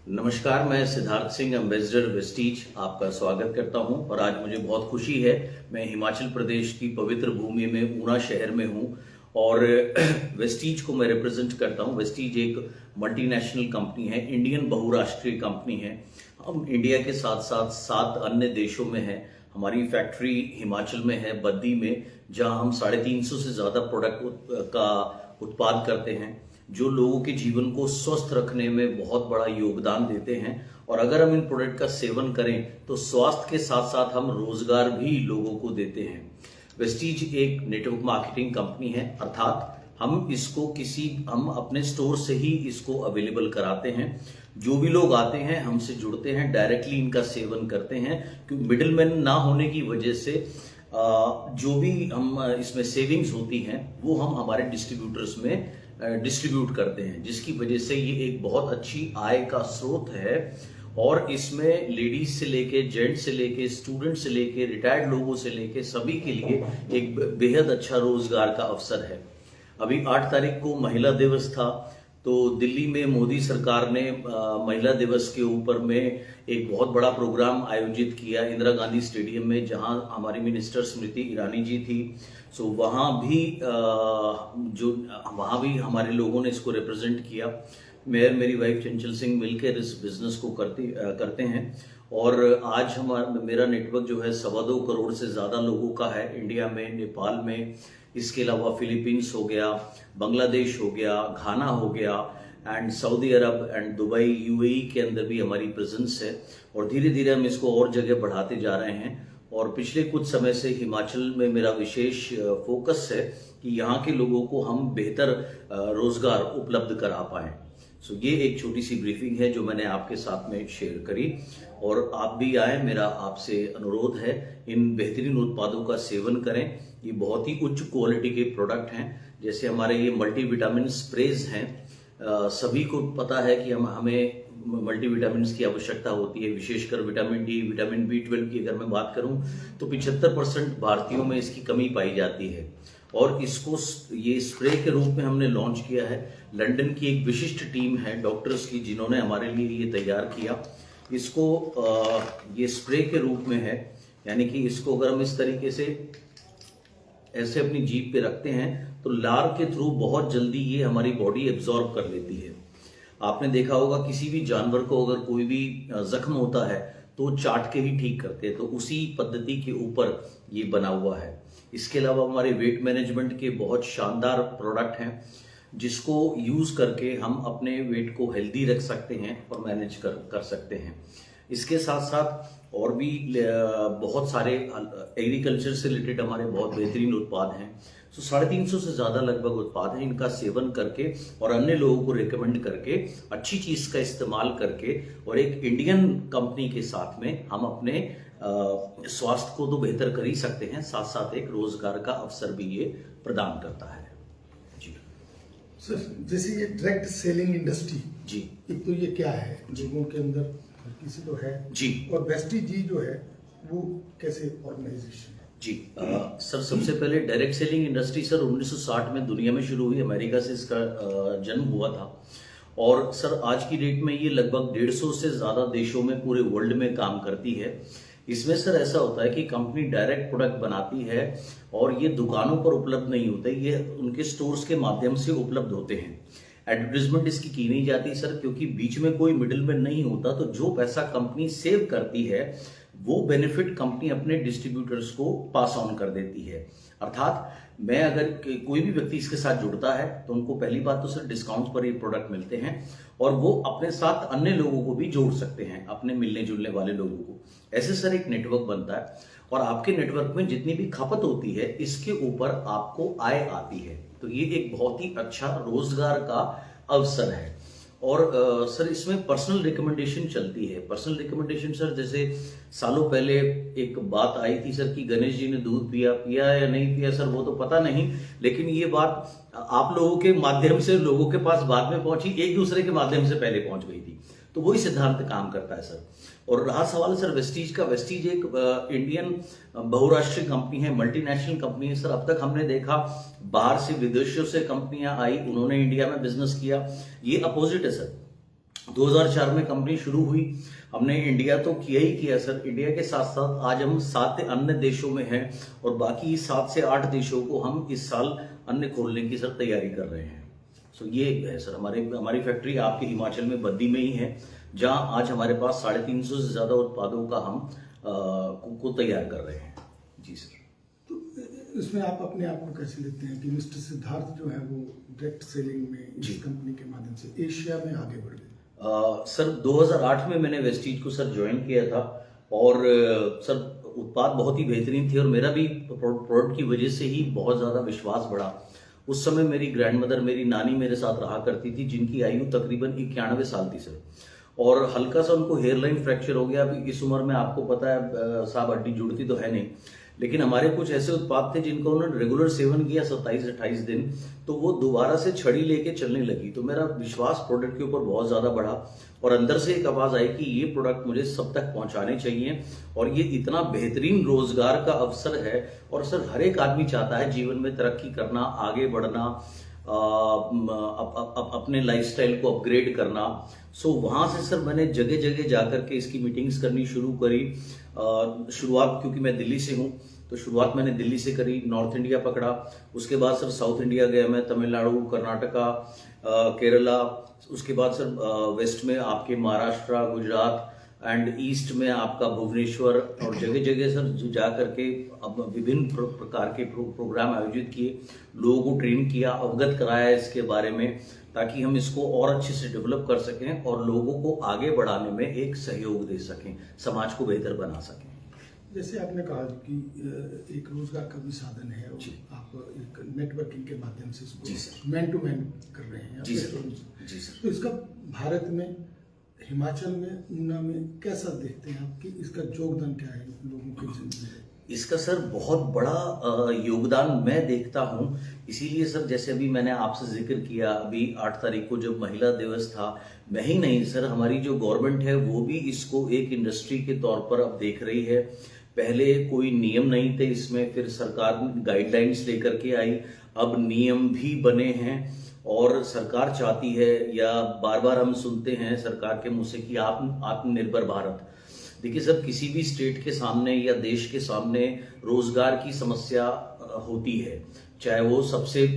नमस्कार, मैं Siddharth Singh, ambassador Vestige, आपका स्वागत करता हूं। और आज मुझे बहुत खुशी है, मैं हिमाचल प्रदेश की पवित्र भूमि में ऊना शहर में हूं और वेस्टीज को मैं रिप्रेजेंट करता हूं। वेस्टीज एक मल्टीनेशनल कंपनी है, इंडियन बहुराष्ट्रीय कंपनी है। हम इंडिया के साथ साथ 7 अन्य देशों में हैं। हमारी फैक्ट्री हिमाचल में है, बद्दी में, जहां हम 350 से ज़्यादा प्रोडक्ट का उत्पाद करते हैं, जो लोगों के जीवन को स्वस्थ रखने में बहुत बड़ा योगदान देते हैं। और अगर हम इन प्रोडक्ट का सेवन करें तो स्वास्थ्य के साथ साथ हम रोजगार भी लोगों को देते हैं। वेस्टीज एक नेटवर्क मार्केटिंग कंपनी है, अर्थात हम अपने स्टोर से ही इसको अवेलेबल कराते हैं। जो भी लोग आते हैं हमसे जुड़ते हैं, डायरेक्टली इनका सेवन करते हैं, क्योंकि मिडिलमैन ना होने की वजह से जो भी हम इसमें सेविंग्स होती हैं वो हम हमारे डिस्ट्रीब्यूटर्स में डिस्ट्रीब्यूट करते हैं, जिसकी वजह से ये एक बहुत अच्छी आय का स्रोत है। और इसमें लेडीज से लेके, जेंट्स से लेके, स्टूडेंट से लेके, रिटायर्ड लोगों से लेके सभी के लिए एक बेहद अच्छा रोजगार का अवसर है। अभी 8 तारीख को महिला दिवस था, तो दिल्ली में मोदी सरकार ने महिला दिवस के ऊपर में एक बहुत बड़ा प्रोग्राम आयोजित किया इंदिरा गांधी स्टेडियम में, जहां हमारी मिनिस्टर स्मृति ईरानी जी थी। सो वहां भी हमारे लोगों ने इसको रिप्रेजेंट किया। मैं मेरी वाइफ चंचल सिंह मिलकर इस बिजनेस को करते हैं। और आज मेरा नेटवर्क जो है 2.25 करोड़ से ज़्यादा लोगों का है, इंडिया में, नेपाल में, इसके अलावा फिलीपींस हो गया, बांग्लादेश हो गया, घाना हो गया, and Saudi Arab and Dubai, UAE के अंदर भी हमारी प्रेजेंस है। और धीरे धीरे हम इसको और जगह बढ़ाते जा रहे हैं। और पिछले कुछ समय से हिमाचल में मेरा विशेष फोकस है कि यहाँ के लोगों को हम बेहतर रोजगार उपलब्ध करा पाएं। सो ये एक छोटी सी ब्रीफिंग है जो मैंने आपके साथ में शेयर करी। और आप भी आए, मेरा आपसे अनुरोध है, इन बेहतरीन उत्पादों का सेवन करें। ये बहुत ही उच्च क्वालिटी के प्रोडक्ट हैं। जैसे हमारे ये मल्टीविटामिन स्प्रेज हैं, सभी को पता है कि हमें मल्टीविटामिन की आवश्यकता होती है, विशेषकर विटामिन डी, विटामिन B12 की अगर मैं बात करूं तो 75% भारतीयों में इसकी कमी पाई जाती है। और इसको ये स्प्रे के रूप में हमने लॉन्च किया है। लंदन की एक विशिष्ट टीम है डॉक्टर्स की, जिन्होंने हमारे लिए ये तैयार किया। इसको ये स्प्रे के रूप में है, यानी कि इसको अगर हम इस तरीके से ऐसे अपनी जीभ पे रखते हैं तो लार के थ्रू बहुत जल्दी ये हमारी बॉडी एब्जॉर्ब कर लेती है। आपने देखा होगा किसी भी जानवर को अगर कोई भी जख्म होता है तो चाट के ही ठीक करते हैं, तो उसी पद्धति के ऊपर ये बना हुआ है। इसके अलावा हमारे वेट मैनेजमेंट के बहुत शानदार प्रोडक्ट हैं, जिसको यूज करके हम अपने वेट को हेल्दी रख सकते हैं और मैनेज कर सकते हैं। इसके साथ साथ और भी बहुत सारे एग्रीकल्चर से रिलेटेड हमारे बहुत बेहतरीन उत्पाद हैं। 350 से ज़्यादा लगभग उत्पाद हैं। इनका सेवन करके और अन्य लोगों को रिकमेंड करके, अच्छी चीज़ का इस्तेमाल करके और एक इंडियन कंपनी के साथ में हम अपने स्वास्थ्य को तो बेहतर कर ही सकते हैं, साथ साथ एक रोजगार का अवसर भी ये प्रदान करता है। जी सर, जैसे ये डायरेक्ट सेलिंग इंडस्ट्री, जी, एक तो ये क्या है लोगों के अंदर किसी तो है जी, और वेस्टीज जी जो है वो कैसे ऑर्गेनाइजेशन है? जी सर, सबसे पहले डायरेक्ट सेलिंग इंडस्ट्री सर 1960 में दुनिया में शुरू हुई, अमेरिका से इसका जन्म हुआ था। और सर आज की डेट में ये लगभग 150 से ज़्यादा देशों में पूरे वर्ल्ड में काम करती है। इसमें सर ऐसा होता है कि कंपनी डायरेक्ट प्रोडक्ट बनाती है और ये दुकानों पर उपलब्ध नहीं होते, ये उनके स्टोर्स के माध्यम से उपलब्ध होते हैं। एडवर्टाइजमेंट इसकी की नहीं जाती सर, क्योंकि बीच में कोई मिडिलमैन नहीं होता। तो जो पैसा कंपनी सेव करती है वो बेनिफिट कंपनी अपने डिस्ट्रीब्यूटर्स को पास ऑन कर देती है। अर्थात मैं अगर कोई भी व्यक्ति इसके साथ जुड़ता है तो उनको पहली बात तो सर डिस्काउंट पर ये प्रोडक्ट मिलते हैं, और वो अपने साथ अन्य लोगों को भी जोड़ सकते हैं, अपने मिलने जुलने वाले लोगों को। ऐसे सर एक नेटवर्क बनता है और आपके नेटवर्क में जितनी भी खपत होती है इसके ऊपर आपको आय आती है। तो ये एक बहुत ही अच्छा रोजगार का अवसर है। और सर इसमें पर्सनल रिकमेंडेशन चलती है। पर्सनल रिकमेंडेशन सर, जैसे सालों पहले एक बात आई थी सर कि गणेश जी ने दूध पिया या नहीं पिया सर, वो तो पता नहीं, लेकिन ये बात आप लोगों के माध्यम से लोगों के पास बाद में पहुंची, एक दूसरे के माध्यम से पहले पहुंच गई थी। तो वही सिद्धांत काम करता है सर। और रहा सवाल सर वेस्टीज का, वेस्टीज एक इंडियन बहुराष्ट्रीय कंपनी है, मल्टीनेशनल कंपनी है सर। अब तक हमने देखा बाहर से, विदेशों से कंपनियां आई, उन्होंने इंडिया में बिजनेस किया। ये अपोजिट है सर। 2004 में कंपनी शुरू हुई। हमने इंडिया तो किया ही किया सर। इंडिया के साथ साथ आज हम 7 अन्य देशों में हैं और बाकी 7 से 8 देशों को हम इस साल अन्य खोलने की सर तैयारी कर रहे हैं। सो ये है सर हमारी फैक्ट्री आपके हिमाचल में बद्दी में ही है, जहां आज हमारे पास 350 से ज्यादा उत्पादों का हम को तैयार कर रहे हैं। जी सर। तो इसमें आप अपने आप को कैसे लेते हैं कि मिस्टर सिद्धार्थ जो है वो डायरेक्ट सेलिंग में इस कंपनी के माध्यम से एशिया में आगे बढ़ गए? सर 2008 में मैंने वेस्टीज को सर ज्वाइन किया था और सर उत्पाद बहुत ही बेहतरीन थे और मेरा भी प्रोडक्ट की वजह से ही बहुत ज़्यादा विश्वास बढ़ा। उस समय मेरी ग्रैंडमदर, मेरी नानी मेरे साथ रहा करती थी, जिनकी आयु तकरीबन 91 साल थी सर, और हल्का सा उनको हेयरलाइन फ्रैक्चर हो गया। अभी इस उम्र में आपको पता है साहब हड्डी जुड़ती तो है नहीं, लेकिन हमारे कुछ ऐसे उत्पाद थे जिनको उन्होंने रेगुलर सेवन किया 27-28 दिन, तो वो दोबारा से छड़ी लेके चलने लगी। तो मेरा विश्वास प्रोडक्ट के ऊपर बहुत ज्यादा बढ़ा और अंदर से एक आवाज आई कि ये प्रोडक्ट मुझे सब तक पहुंचाने चाहिए और ये इतना बेहतरीन रोजगार का अवसर है। और सर हर एक आदमी चाहता है जीवन में तरक्की करना, आगे बढ़ना, अपने लाइफस्टाइल को अपग्रेड करना। सो वहां से सर मैंने जगह जगह जाकर के इसकी मीटिंग्स करनी शुरू करी। शुरुआत क्योंकि मैं दिल्ली से हूँ तो शुरुआत मैंने दिल्ली से करी, नॉर्थ इंडिया पकड़ा, उसके बाद सर साउथ इंडिया गया मैं, तमिलनाडु, कर्नाटका, केरला, उसके बाद सर वेस्ट में आपके महाराष्ट्र, गुजरात एंड ईस्ट में आपका भुवनेश्वर, और जगह जगह सर जा करके अब विभिन्न प्रकार के प्रोग्राम आयोजित किए, लोगों को ट्रेन किया, अवगत कराया इसके बारे में, ताकि हम इसको और अच्छे से डेवलप कर सकें और लोगों को आगे बढ़ाने में एक सहयोग दे सकें, समाज को बेहतर बना सकें। जैसे आपने कहा कि एक रोजगार का भी साधन है और आप एक नेटवर्किंग के माध्यम से इसको मैन टू मैन कर रहे हैं। जी सर। तो इसका भारत में, हिमाचल में, ऊना में कैसा देखते हैं आप कि इसका योगदान क्या है लोगों की जिंदगी में? इसका सर बहुत बड़ा योगदान मैं देखता हूं। इसीलिए सर जैसे अभी मैंने आपसे जिक्र किया, अभी 8 तारीख को जब महिला दिवस था, मैं ही नहीं सर हमारी जो गवर्नमेंट है वो भी इसको एक इंडस्ट्री के तौर पर अब देख रही है। पहले कोई नियम नहीं थे इसमें, फिर सरकार गाइडलाइंस लेकर के आई, अब नियम भी बने हैं और सरकार चाहती है, या बार बार हम सुनते हैं सरकार के मुंह से कि आत्मनिर्भर भारत। देखिए सर किसी भी स्टेट के सामने या देश के सामने रोजगार की समस्या होती है, चाहे वो सबसे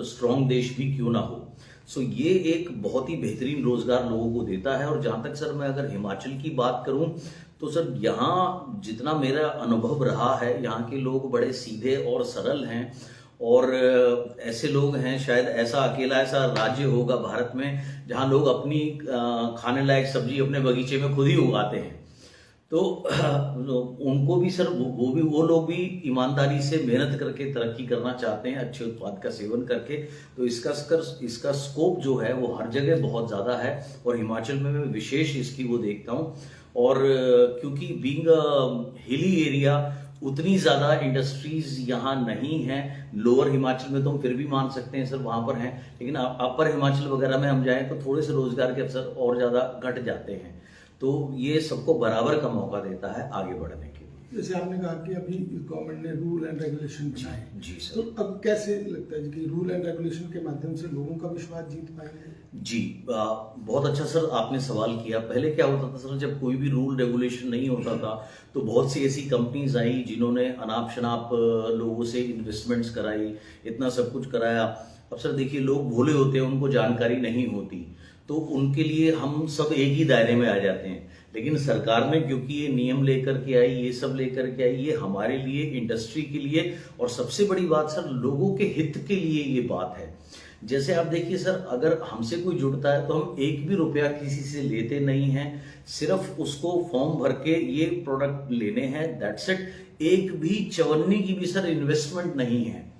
स्ट्रांग देश भी क्यों ना हो। सो ये एक बहुत ही बेहतरीन रोजगार लोगों को देता है। और जहां तक सर मैं अगर हिमाचल की बात करूं तो सर यहाँ जितना मेरा अनुभव रहा है, यहाँ के लोग बड़े सीधे और सरल हैं और ऐसे लोग हैं, शायद ऐसा अकेला ऐसा राज्य होगा भारत में जहाँ लोग अपनी खाने लायक सब्जी अपने बगीचे में खुद ही उगाते हैं। तो उनको भी सर वो लोग भी ईमानदारी से मेहनत करके तरक्की करना चाहते हैं, अच्छे उत्पाद का सेवन करके। तो इसका स्कोप जो है वो हर जगह बहुत ज़्यादा है और हिमाचल में मैं विशेष इसकी वो देखता हूँ। और क्योंकि बीइंग हिली एरिया उतनी ज़्यादा इंडस्ट्रीज यहाँ नहीं है। लोअर हिमाचल में तो हम फिर भी मान सकते हैं सर वहाँ पर हैं, लेकिन अपर हिमाचल वगैरह में हम जाएं तो थोड़े से रोजगार के अवसर और ज़्यादा घट जाते हैं। तो ये सबको बराबर का मौका देता है आगे बढ़ने के लिए। जैसे आपने कहा कि अभी गवर्नमेंट ने रूल एंड रेगुलेशन बनाए, जी सर। तो अब कैसे लगता है कि रूल एंड रेगुलेशन के माध्यम से लोगों का विश्वास जीत पाएंगे? जी बहुत अच्छा सर आपने सवाल किया। पहले क्या होता था सर, जब कोई भी रूल रेगुलेशन नहीं होता था तो बहुत सी ऐसी कंपनीज आई जिन्होंने अनाप शनाप लोगों से इन्वेस्टमेंट्स कराई, इतना सब कुछ कराया। अब सर देखिए लोग भोले होते हैं, उनको जानकारी नहीं होती, तो उनके लिए हम सब एक ही दायरे में आ जाते हैं। लेकिन सरकार ने क्योंकि ये नियम लेकर के आई, ये सब लेकर के आई, ये हमारे लिए, इंडस्ट्री के लिए, और सबसे बड़ी बात सर लोगों के हित के लिए ये बात है। जैसे आप देखिए सर, अगर हमसे कोई जुड़ता है तो हम एक भी रुपया किसी से लेते नहीं हैं, सिर्फ उसको फॉर्म भर के ये प्रोडक्ट लेने हैं, दैट्स इट। एक भी चवन्नी की भी सर इन्वेस्टमेंट नहीं है।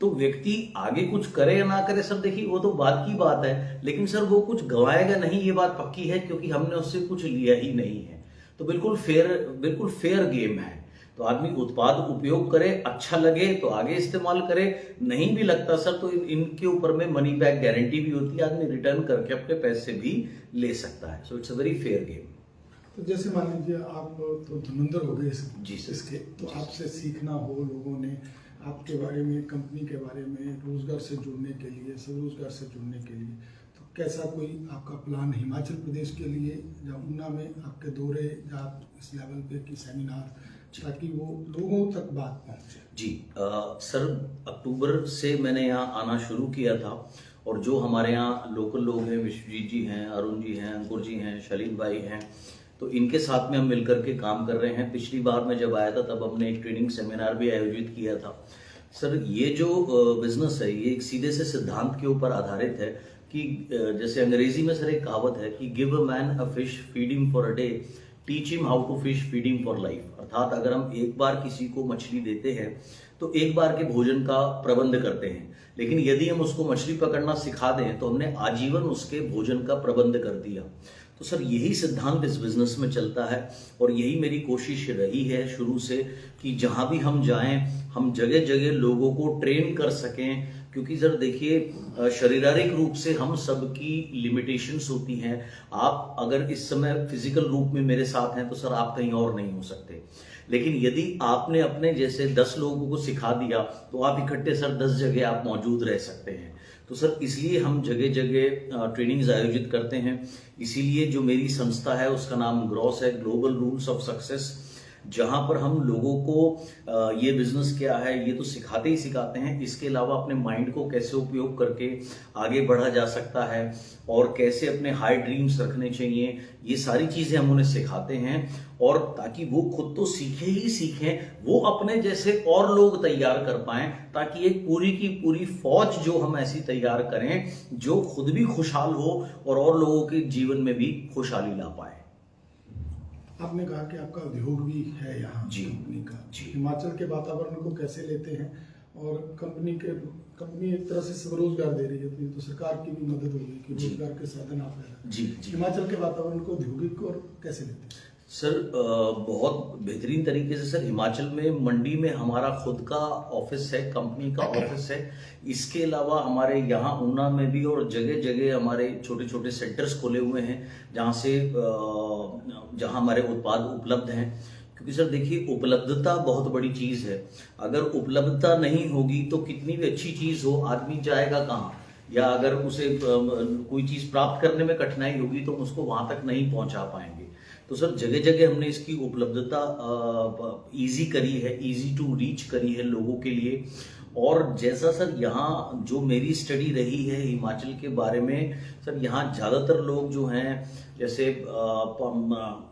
तो व्यक्ति आगे कुछ करे या ना करे सर देखिए वो तो बात की बात है, लेकिन सर वो कुछ गंवाएगा नहीं, ये बात पक्की है, क्योंकि हमने उससे कुछ लिया ही नहीं है। तो बिल्कुल फेयर गेम है। तो आदमी उत्पाद उपयोग करे, अच्छा लगे तो आगे इस्तेमाल करे, नहीं भी लगता सर तो इनके ऊपर में मनी बैक गारंटी भी होती है, आदमी रिटर्न करके अपने पैसे भी ले सकता है। So it's a very fair game. तो जैसे मान लीजिए आप तो धुरंधर हो गए जी सर। इसके, तो आपसे सीखना हो लोगों ने आपके बारे में, कंपनी के बारे में, रोजगार से जुड़ने के लिए, स्वरोजगार से जुड़ने के लिए, तो कैसा कोई आपका प्लान हिमाचल प्रदेश के लिए, या ऊना में आपके दौरे, या आप इस लेवल पे की सेमिनार, ताकि वो लोगों तक बात पहुंचे? जी सर, अक्टूबर से मैंने यहाँ आना शुरू किया था, और जो हमारे यहाँ लोकल लोग हैं, विश्वजीत जी हैं, अरुण जी हैं, अंकुर जी हैं, शलील भाई हैं, तो इनके साथ में हम मिलकर के काम कर रहे हैं। पिछली बार मैं जब आया था तब हमने एक ट्रेनिंग सेमिनार भी आयोजित किया था। सर, ये जो बिजनेस है ये एक सीधे से सिद्धांत के ऊपर आधारित है कि जैसे अंग्रेजी में सर एक कहावत है कि give a man a fish, feed him for a day, teach him how to fish, feed him for life. अर्थात अगर हम एक बार किसी को मछली देते हैं तो एक बार के भोजन का प्रबंध करते हैं, लेकिन यदि हम उसको मछली पकड़ना सिखा दें तो हमने आजीवन उसके भोजन का प्रबंध कर दिया। तो सर यही सिद्धांत इस बिजनेस में चलता है, और यही मेरी कोशिश रही है शुरू से कि जहां भी हम जाएं हम जगह जगह लोगों को ट्रेन कर सकें। क्योंकि सर देखिए, शारीरिक रूप से हम सबकी लिमिटेशंस होती हैं। आप अगर इस समय फिजिकल रूप में मेरे साथ हैं तो सर आप कहीं और नहीं हो सकते, लेकिन यदि आपने अपने जैसे 10 लोगों को सिखा दिया तो आप इकट्ठे सर 10 जगह आप मौजूद रह सकते हैं। तो सर इसलिए हम जगह जगह ट्रेनिंग्स आयोजित करते हैं। इसीलिए जो मेरी संस्था है उसका नाम ग्रॉस है, ग्लोबल रूल्स ऑफ सक्सेस, जहां पर हम लोगों को ये बिजनेस क्या है ये तो सिखाते ही सिखाते हैं, इसके अलावा अपने माइंड को कैसे उपयोग करके आगे बढ़ा जा सकता है और कैसे अपने हाई ड्रीम्स रखने चाहिए, ये सारी चीजें हम उन्हें सिखाते हैं। और ताकि वो खुद तो सीखे ही सीखें, वो अपने जैसे और लोग तैयार कर पाएं, ताकि एक पूरी की पूरी फौज जो हम ऐसी तैयार करें जो खुद भी खुशहाल हो और लोगों के जीवन में भी खुशहाली ला पाए। आपने कहा कि आपका उद्योग भी है यहाँ जी कंपनी का, जी। हिमाचल के वातावरण को कैसे लेते हैं, और कंपनी एक तरह से स्वरोजगार दे रही है, तो ये तो सरकार की भी मदद होगी कि रोजगार के साधन आप पैदा। जी जी। हिमाचल के वातावरण को औद्योगिक और कैसे लेते हैं? सर बहुत बेहतरीन तरीके से सर, हिमाचल में मंडी में हमारा खुद का ऑफिस है, कंपनी का ऑफिस है। इसके अलावा हमारे यहाँ ऊना में भी और जगह जगह हमारे छोटे छोटे सेंटर्स खोले हुए हैं जहाँ हमारे उत्पाद उपलब्ध हैं। क्योंकि सर देखिए, उपलब्धता बहुत बड़ी चीज है। अगर उपलब्धता नहीं होगी तो कितनी भी अच्छी चीज हो, आदमी जाएगा कहाँ, या अगर उसे कोई चीज प्राप्त करने में कठिनाई होगी तो उसको वहां तक नहीं पहुंचा पाएंगे। तो सर जगह जगह हमने इसकी उपलब्धता इजी करी है, इजी टू रीच करी है लोगों के लिए। और जैसा सर यहाँ जो मेरी स्टडी रही है हिमाचल के बारे में, सर यहाँ ज़्यादातर लोग जो हैं जैसे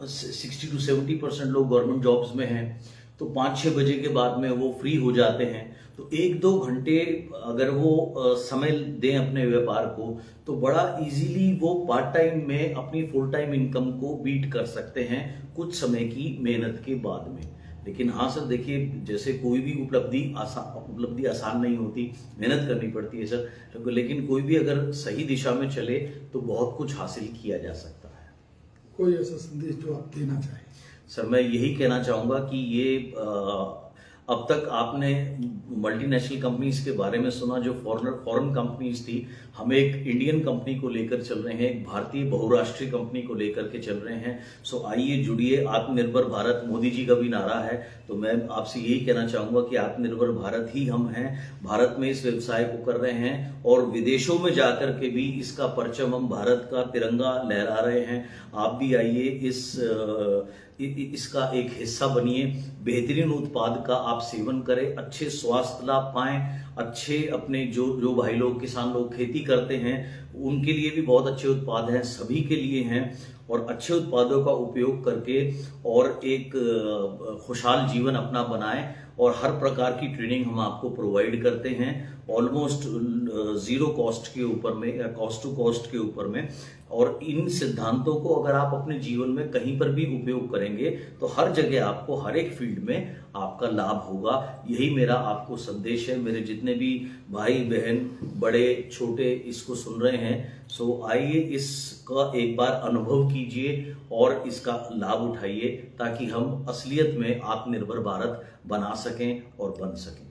60 to 70% लोग गवर्नमेंट जॉब्स में हैं, तो 5-6 बजे के बाद में वो फ्री हो जाते हैं। तो 1-2 घंटे अगर वो समय दें अपने व्यापार को तो बड़ा इजीली वो पार्ट टाइम में अपनी फुल टाइम इनकम को बीट कर सकते हैं कुछ समय की मेहनत के बाद में। लेकिन हाँ सर देखिए, जैसे कोई भी उपलब्धि आसान नहीं होती, मेहनत करनी पड़ती है सर, लेकिन कोई भी अगर सही दिशा में चले तो बहुत कुछ हासिल किया जा सकता है। कोई ऐसा संदेश जो आप देना चाहें? सर मैं यही कहना चाहूँगा कि ये अब तक आपने मल्टीनेशनल कंपनीज के बारे में सुना जो फॉरेन कंपनीज थी, हम एक इंडियन कंपनी को लेकर चल रहे हैं, एक भारतीय बहुराष्ट्रीय कंपनी को लेकर के चल रहे हैं। सो आइए जुड़िए, आत्मनिर्भर भारत मोदी जी का भी नारा है, तो मैं आपसे यही कहना चाहूँगा कि आत्मनिर्भर भारत ही हम हैं, भारत में इस व्यवसाय को कर रहे हैं और विदेशों में जाकर के भी इसका परचम हम भारत का तिरंगा लहरा रहे हैं। आप भी आइए, इसका एक हिस्सा बनिए, बेहतरीन उत्पाद का आप सेवन करें, अच्छे स्वास्थ्य लाभ पाएं, अच्छे अपने जो भाई लोग किसान लोग खेती करते हैं उनके लिए भी बहुत अच्छे उत्पाद हैं, सभी के लिए हैं। और अच्छे उत्पादों का उपयोग करके और एक खुशहाल जीवन अपना बनाएं। और हर प्रकार की ट्रेनिंग हम आपको प्रोवाइड करते हैं ऑलमोस्ट 0 कॉस्ट के ऊपर में या कॉस्ट टू कॉस्ट के ऊपर में। और इन सिद्धांतों को अगर आप अपने जीवन में कहीं पर भी उपयोग करेंगे तो हर जगह आपको हर एक फील्ड में आपका लाभ होगा। यही मेरा आपको संदेश है। मेरे जितने भी भाई बहन बड़े छोटे इसको सुन रहे हैं, सो आइए इसका एक बार अनुभव कीजिए और इसका लाभ उठाइए ताकि हम असलियत में आत्मनिर्भर भारत बना सकें और बन सकें।